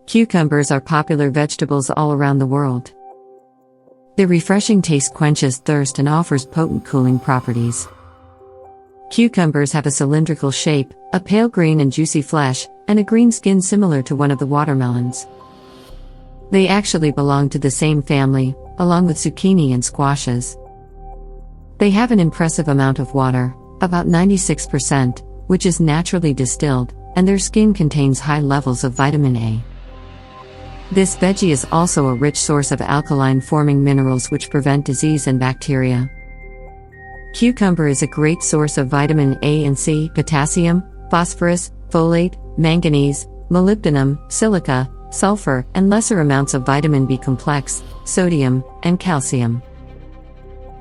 Cucumbers are popular vegetables all around the world. Their refreshing taste quenches thirst and offers potent cooling properties. Cucumbers have a cylindrical shape, a pale green and juicy flesh, and a green skin similar to one of the watermelons. They actually belong to the same family, along with zucchini and squashes. They have an impressive amount of water, about 96%, which is naturally distilled, and their skin contains high levels of vitamin A. This veggie is also a rich source of alkaline-forming minerals which prevent disease and bacteria. Cucumber is a great source of vitamin A and C, potassium, phosphorus, folate, manganese, molybdenum, silica, sulfur, and lesser amounts of vitamin B complex, sodium, and calcium.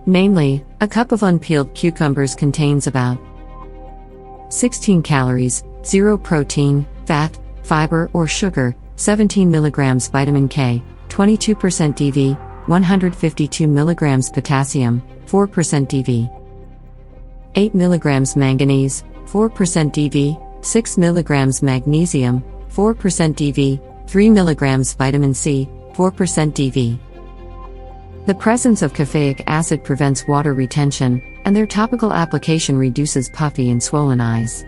Namely, a cup of unpeeled cucumbers contains about 16 calories, 0 protein, fat, fiber or sugar, 17 mg vitamin K, 22% DV, 152 mg potassium, 4% DV. 8 mg manganese, 4% DV, 6 mg magnesium, 4% DV, 3 mg vitamin C, 4% DV. The presence of caffeic acid prevents water retention, and their topical application reduces puffy and swollen eyes.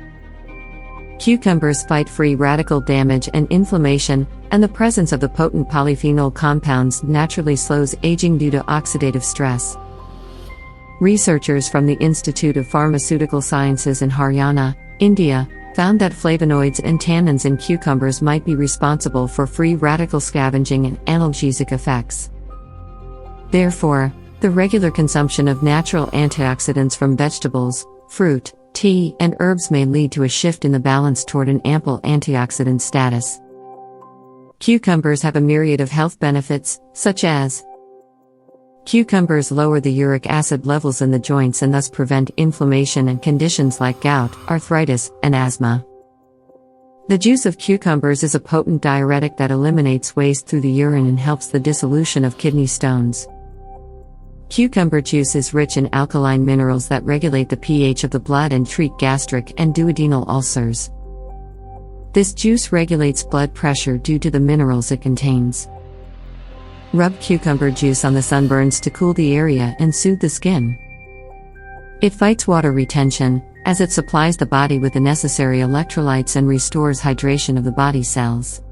Cucumbers fight free radical damage and inflammation, and the presence of the potent polyphenol compounds naturally slows aging due to oxidative stress. Researchers from the Institute of Pharmaceutical Sciences in Haryana, India, found that flavonoids and tannins in cucumbers might be responsible for free radical scavenging and analgesic effects. Therefore, the regular consumption of natural antioxidants from vegetables, fruit, tea, and herbs may lead to a shift in the balance toward an ample antioxidant status. Cucumbers have a myriad of health benefits, such as cucumbers lower the uric acid levels in the joints and thus prevent inflammation and conditions like gout, arthritis, and asthma. The juice of cucumbers is a potent diuretic that eliminates waste through the urine and helps the dissolution of kidney stones. Cucumber juice is rich in alkaline minerals that regulate the pH of the blood and treat gastric and duodenal ulcers. This juice regulates blood pressure due to the minerals it contains. Rub cucumber juice on the sunburns to cool the area and soothe the skin. It fights water retention, as it supplies the body with the necessary electrolytes and restores hydration of the body cells.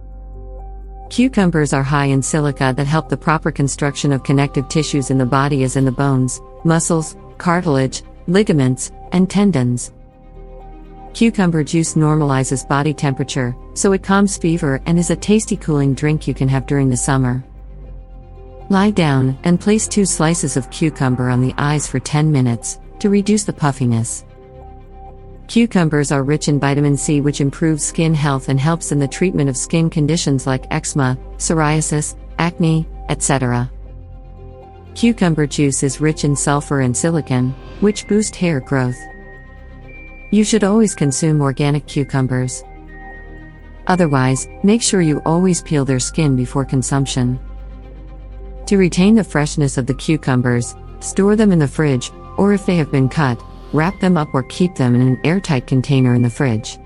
Cucumbers are high in silica that help the proper construction of connective tissues in the body as in the bones, muscles, cartilage, ligaments, and tendons. Cucumber juice normalizes body temperature, so it calms fever and is a tasty cooling drink you can have during the summer. Lie down and place 2 slices of cucumber on the eyes for 10 minutes, to reduce the puffiness. Cucumbers are rich in vitamin C, which improves skin health and helps in the treatment of skin conditions like eczema, psoriasis, acne, etc. Cucumber juice is rich in sulfur and silicon, which boost hair growth. You should always consume organic cucumbers. Otherwise, make sure you always peel their skin before consumption. To retain the freshness of the cucumbers, store them in the fridge, or if they have been cut, wrap them up or keep them in an airtight container in the fridge.